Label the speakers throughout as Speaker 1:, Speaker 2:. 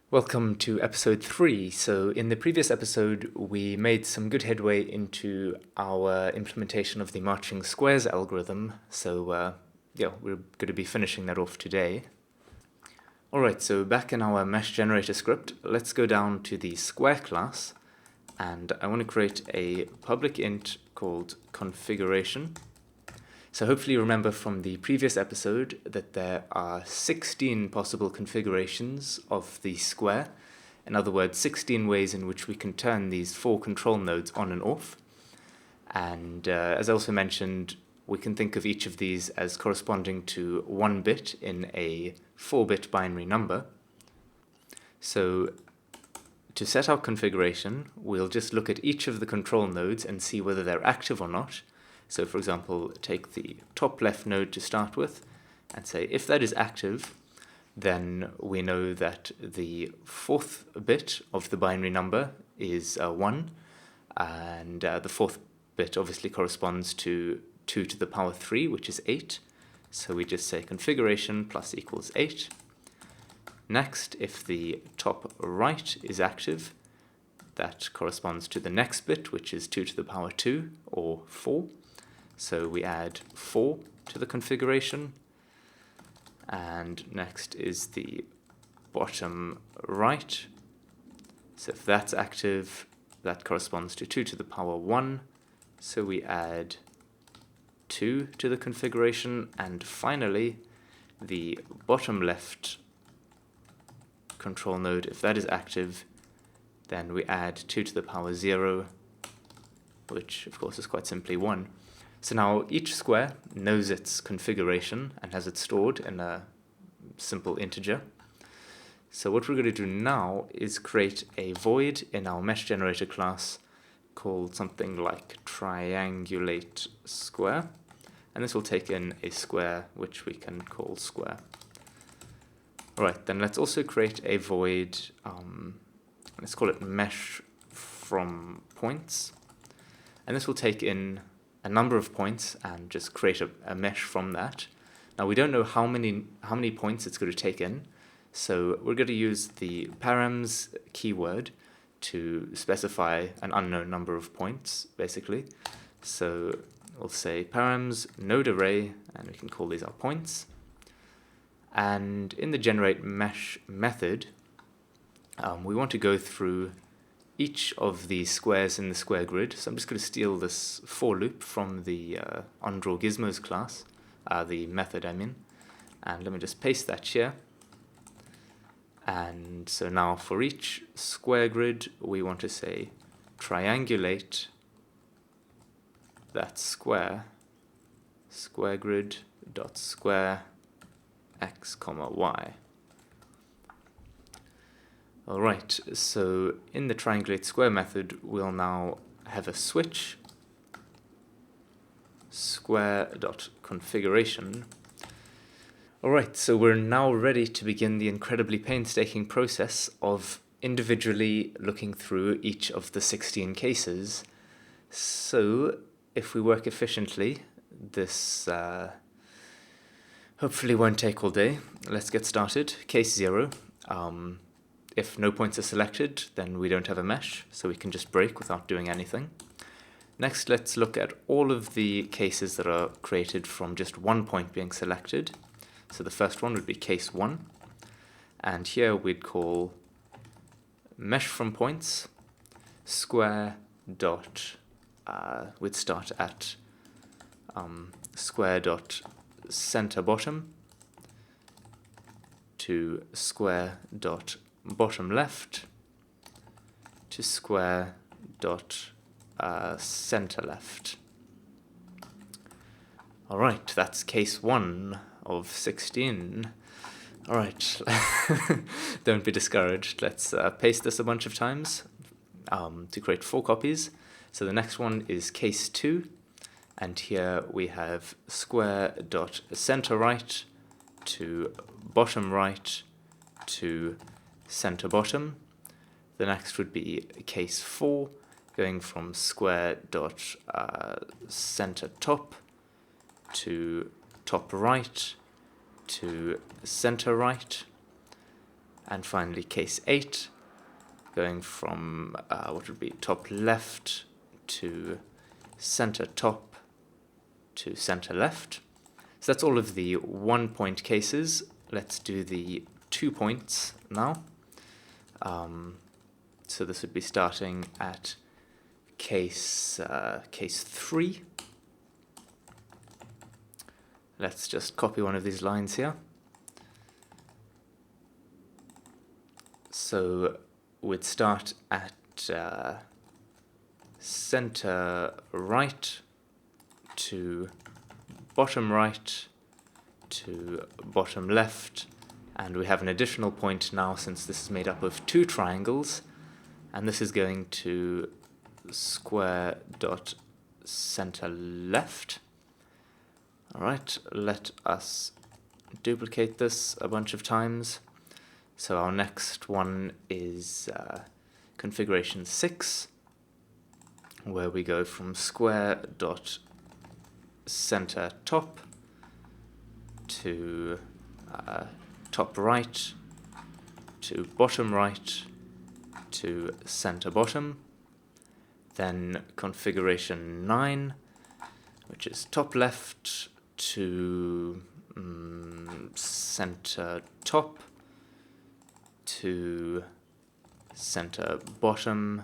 Speaker 1: Welcome to episode 3. So in the previous episode, we made some good headway into our implementation of the marching squares algorithm. So we're going to be finishing that off today. Alright, so back in our mesh generator script, let's go down to the square class. And I want to create a public int called configuration. So hopefully you remember from the previous episode that there are 16 possible configurations of the square. In other words, 16 ways in which we can turn these 4 control nodes on and off. And as I also mentioned, we can think of each of these as corresponding to 1 bit in a 4-bit binary number. So to set our configuration, we'll just look at each of the control nodes and see whether they're active or not. So for example, take the top left node to start with and say if that is active, then we know that the 4th bit of the binary number is 1, and the 4th bit obviously corresponds to 2 to the power 3, which is 8. So we just say configuration plus equals 8. Next, if the top right is active, that corresponds to the next bit, which is 2 to the power 2, or 4. So we add 4 to the configuration, and next is the bottom right. So if that's active, that corresponds to 2 to the power 1, so we add 2 to the configuration, and finally the bottom left control node, if that is active, then we add 2 to the power 0, which of course is quite simply 1. So now each square knows its configuration and has it stored in a simple integer. So what we're going to do now is create a void in our mesh generator class called something like triangulate square. And this will take in a square which we can call square. Alright, then let's also create a void, let's call it mesh from points. And this will take in a number of points and just create a mesh from that. Now we don't know how many points it's going to take in, so we're going to use the params keyword to specify an unknown number of points, basically. So we'll say params node array, and we can call these our points. And in the generate mesh method, we want to go through each of the squares in the square grid. So I'm just going to steal this for loop from the onDrawGizmos class, the method I mean, and let me just paste that here. And so now for each square grid, we want to say triangulate that square grid dot square x comma y. Alright, so in the triangulate square method, we'll now have a switch square.configuration. Alright, so we're now ready to begin the incredibly painstaking process of individually looking through each of the 16 cases. So if we work efficiently, this hopefully won't take all day. Let's get started. Case 0. If no points are selected, then we don't have a mesh, so we can just break without doing anything. Next, let's look at all of the cases that are created from just 1 point being selected. So the first one would be case 1. And here we'd call mesh from points square dot, we'd start at square dot center bottom to square dot bottom left to square dot center left. Alright, that's case 1 of 16. Alright, don't be discouraged. Let's paste this a bunch of times to create 4 copies. So the next one is case 2, and here we have square dot center right to bottom right to center bottom. The next would be case 4, going from square dot center top to top right to center right. And finally case 8, going from what would be top left to center top to center left. So that's all of the 1 point cases. Let's do the 2 points now. So this would be starting at case 3. Let's just copy one of these lines here. So we'd start at center right to bottom right to bottom left, and we have an additional point now since this is made up of 2 triangles, and this is going to square dot center left. Alright, let us duplicate this a bunch of times. So our next one is configuration 6, where we go from square dot center top to top right to bottom right to center bottom. Then configuration 9, which is top left to center top to center bottom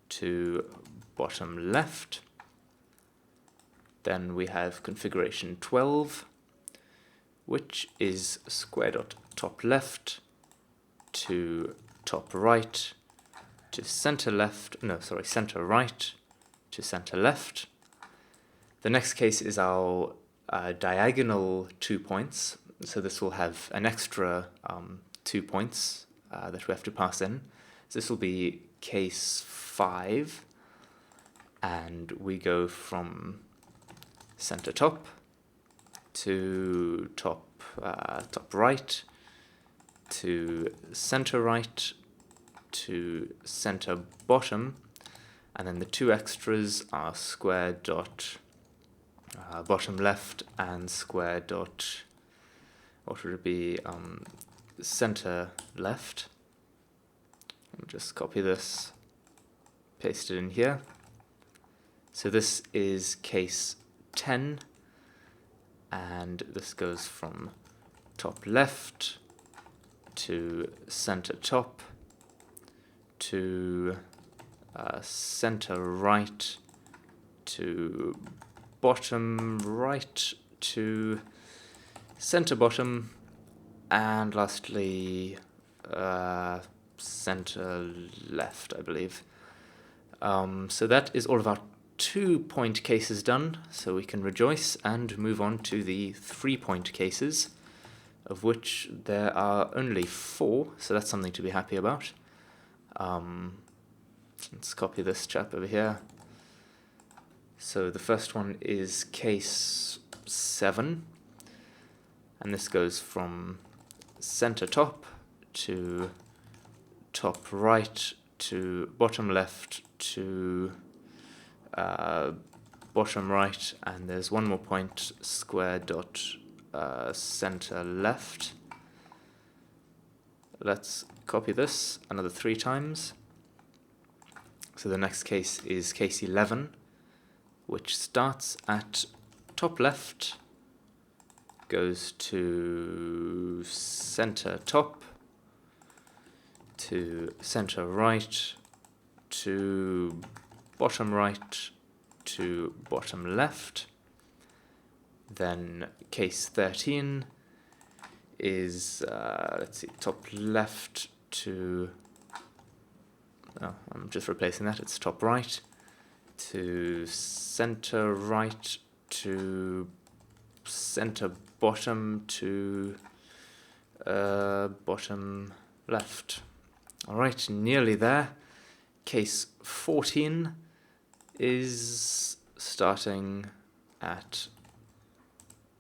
Speaker 1: to bottom left. Then we have configuration 12, which is square dot top left to top right to center left, no, sorry, center right to center left. The next case is our diagonal 2 points. So this will have an extra 2 points that we have to pass in. So this will be case 5, and we go from center top to top right to center right to center bottom, and then the 2 extras are square dot bottom left and square dot, what would it be, center left. Let me just copy this, paste it in here. So this is case 10, and this goes from top left to center top to center right to bottom right to center bottom, and lastly center left, I believe. So that is all of our 2 point cases done, so we can rejoice and move on to the 3 point cases, of which there are only 4, so that's something to be happy about. Let's copy this chap over here. So the first one is case 7, and this goes from center top to top right to bottom left to bottom right, and there's one more point, square dot center left. Let's copy this another 3 times. So the next case is case 11, which starts at top left, goes to center top, to center right, to bottom right, to bottom left. Then case 13 is, let's see, top left to, oh, I'm just replacing that, it's top right, to center right, to center bottom, to bottom left. Alright, nearly there. Case 14 is starting at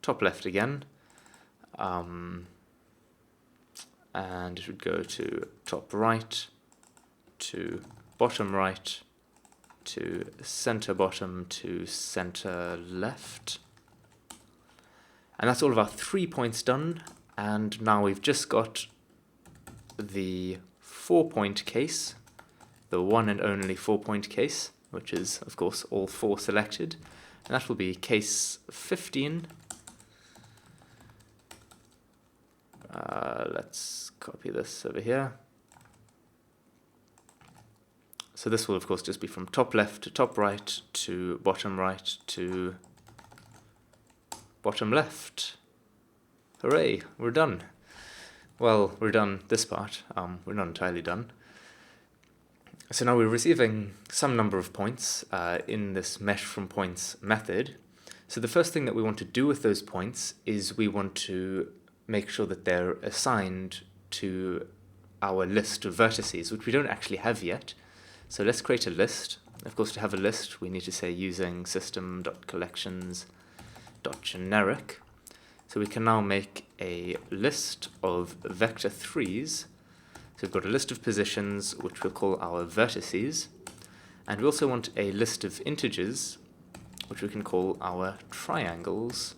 Speaker 1: top left again, and it would go to top right, to bottom right, to center bottom, to center left. And that's all of our 3 points done, and now we've just got the 4-point case, the one and only 4-point case, which is, of course, all 4 selected. And that will be case 15. Let's copy this over here. So this will, of course, just be from top left to top right to bottom right to bottom left. Hooray, we're done. Well, we're done this part. We're not entirely done. So now we're receiving some number of points in this mesh from points method. So the first thing that we want to do with those points is we want to make sure that they're assigned to our list of vertices, which we don't actually have yet. So let's create a list. Of course, to have a list, we need to say using system.collections.generic. So we can now make a list of vector 3s. So we've got a list of positions, which we'll call our vertices. And we also want a list of integers, which we can call our triangles.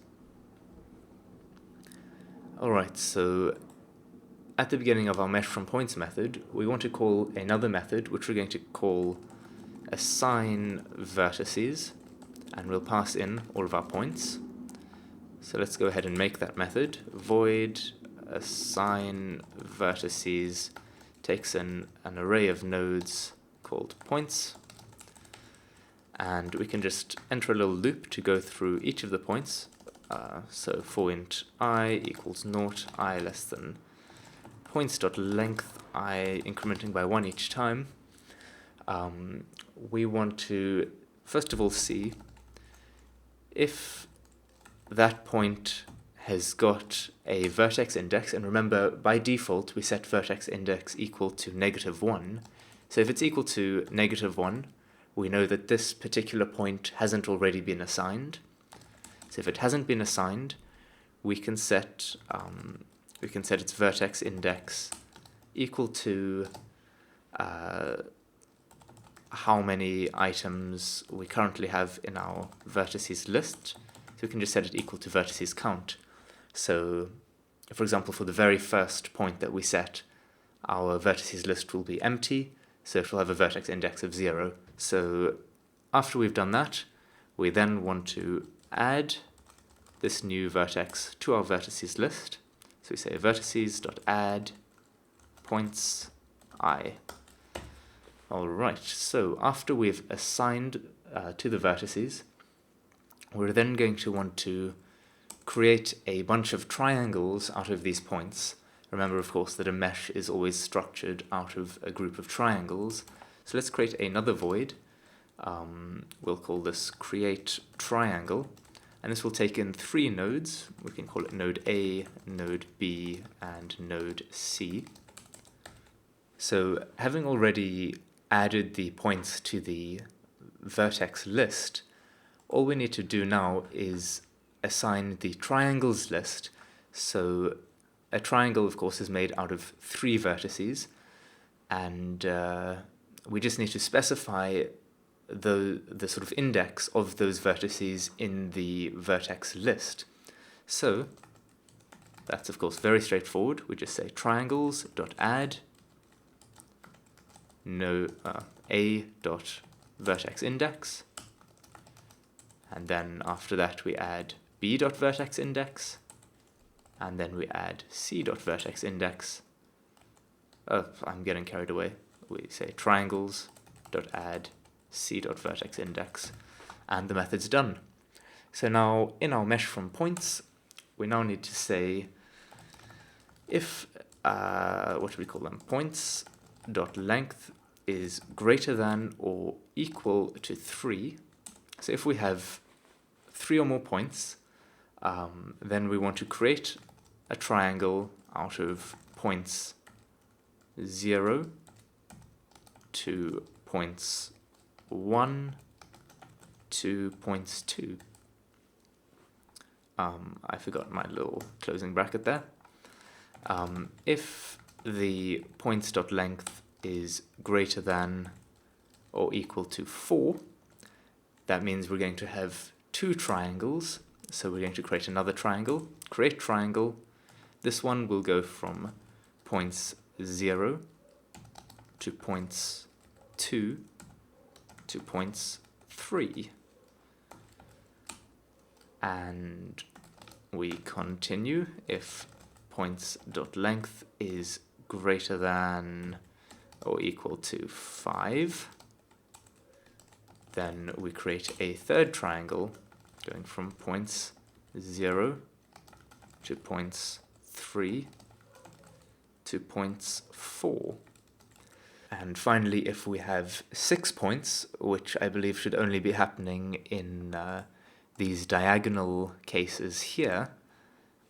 Speaker 1: Alright, so at the beginning of our mesh from points method, we want to call another method, which we're going to call assign vertices, and we'll pass in all of our points. So let's go ahead and make that method. Void assign vertices takes in an array of nodes called points, and we can just enter a little loop to go through each of the points. So for int I equals 0, I less than points.length, I incrementing by 1 each time. We want to first of all see if that point has got a vertex index, and remember, by default we set vertex index equal to -1. So if it's equal to -1, we know that this particular point hasn't already been assigned. So if it hasn't been assigned, we can set its vertex index equal to how many items we currently have in our vertices list. So we can just set it equal to vertices count. So, for example, for the very first point that we set, our vertices list will be empty, so it will have a vertex index of 0. So after we've done that, we then want to add this new vertex to our vertices list. So we say vertices.add points I. Alright, so after we've assigned to the vertices, we're then going to want to create a bunch of triangles out of these points. Remember, of course, that a mesh is always structured out of a group of triangles. So let's create another void. We'll call this create triangle, and this will take in 3 nodes. We can call it node A, node B, and node C. So having already added the points to the vertex list, all we need to do now is assign the triangles list. So a triangle, of course, is made out of 3 vertices, and we just need to specify the sort of index of those vertices in the vertex list. So that's, of course, very straightforward. We just say triangles.add a.vertex index, and then after that we add b.vertex index, and then we add c.vertex index. I'm getting carried away. We say triangles.add c.vertex index, and the method's done. So now in our mesh from points, we now need to say if what do we call them? Points.length is greater than or equal to 3. So if we have 3 or more points, then we want to create a triangle out of points 0 to points 1 to points 2. I forgot my little closing bracket there. If the points.length is greater than or equal to 4, that means we're going to have 2 triangles. So we're going to create another triangle, create triangle. This one will go from points 0 to points 2 to points 3. And we continue if points.length is greater than or equal to 5. Then we create a third triangle going from points 0 to points 3 to points 4. And finally, if we have 6 points, which I believe should only be happening in these diagonal cases here,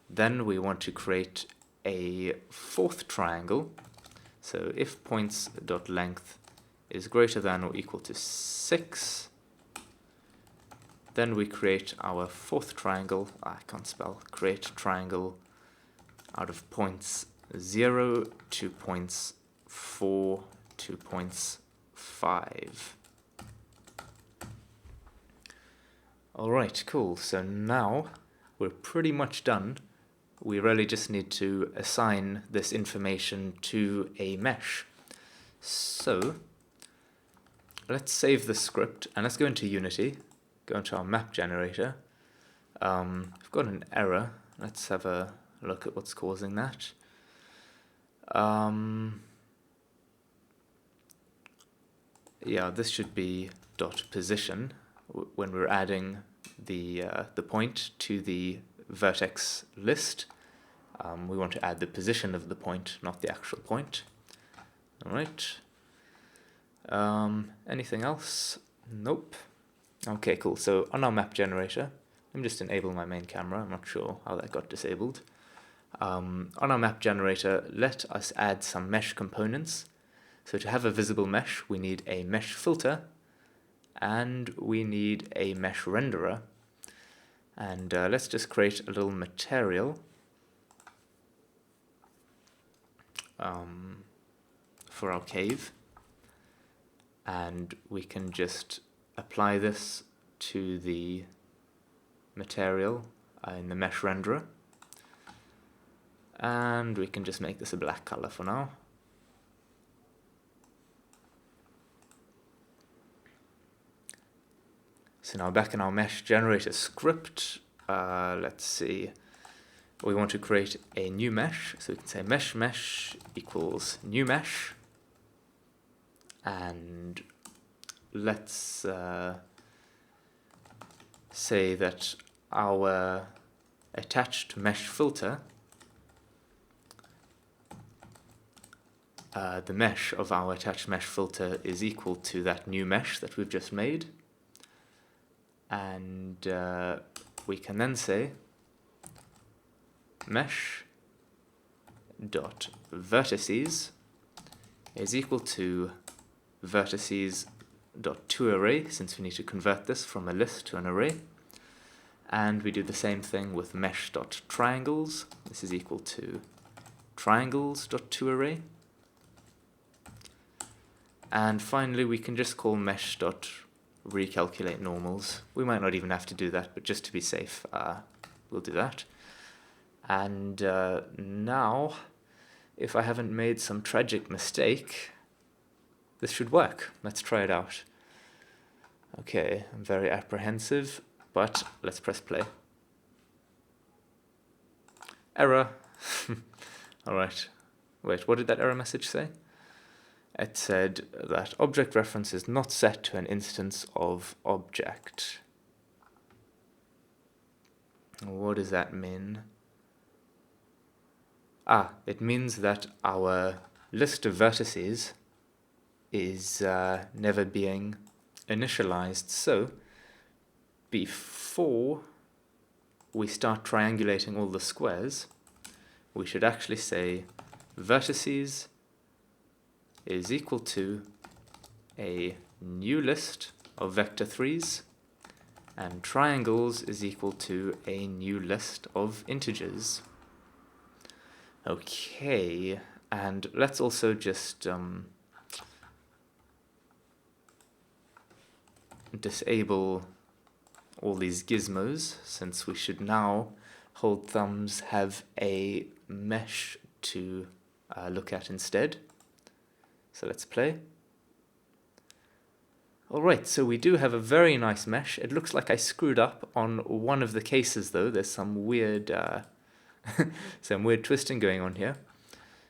Speaker 1: then we want to create a fourth triangle. So if points.length is greater than or equal to 6, then we create our fourth triangle. I can't spell. Create triangle out of points 0 to points 4 to points 5. Alright, cool. So now we're pretty much done. We really just need to assign this information to a mesh. So let's save the script and let's go into Unity, go into our map generator. I've got an error. Let's have a look at what's causing that. Yeah, this should be dot position when we're adding the point to the vertex list. We want to add the position of the point, not the actual point. All right. Anything else? Nope. Okay, cool. So on our map generator, let me just enable my main camera. I'm not sure how that got disabled. On our map generator, let us add some mesh components. So to have a visible mesh, we need a mesh filter and we need a mesh renderer. And let's just create a little material for our cave. And we can just apply this to the material in the mesh renderer. And we can just make this a black color for now. So now back in our mesh generator script, let's see, we want to create a new mesh. So we can say mesh equals new mesh. And let's say that our attached mesh filter, the mesh of our attached mesh filter is equal to that new mesh that we've just made. And we can then say mesh dot vertices is equal to vertices dot toArray, since we need to convert this from a list to an array. And we do the same thing with mesh dot triangles. This is equal to triangles dot toArray. And finally, we can just call mesh dot recalculate normals. We might not even have to do that, but just to be safe, we'll do that. And now, if I haven't made some tragic mistake, this should work. Let's try it out. Okay, I'm very apprehensive, but let's press play. Error. All right. Wait, what did that error message say? It said that object reference is not set to an instance of object. What does that mean? It means that our list of vertices is never being initialized. So before we start triangulating all the squares, we should actually say vertices is equal to a new list of vector 3s, and triangles is equal to a new list of integers. Okay, and let's also just disable all these gizmos, since we should now hold thumbs have a mesh to look at instead. So let's play. Alright, so we do have a very nice mesh. It looks like I screwed up on one of the cases though. There's some weird twisting going on here.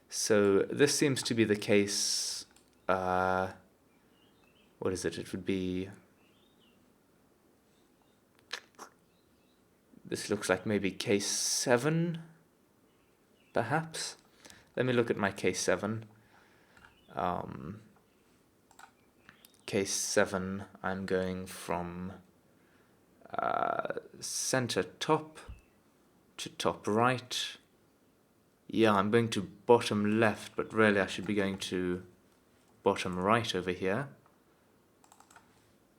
Speaker 1: So this seems to be the case, what is it? It would be, this looks like maybe case 7, perhaps? Let me look at my case 7. Case 7, I'm going from center top to top right. Yeah, I'm going to bottom left, but really I should be going to bottom right over here.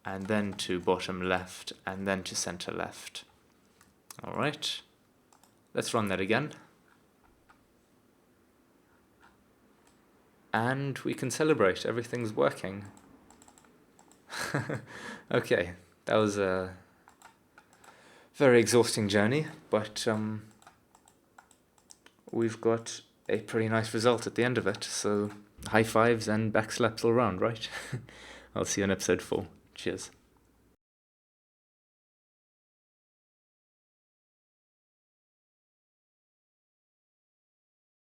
Speaker 1: And then to bottom left, and then to center left. Alright, let's run that again. And we can celebrate, everything's working. Okay, that was a very exhausting journey, but we've got a pretty nice result at the end of it, so high fives and back slaps all round, right? I'll see you in episode 4. Cheers.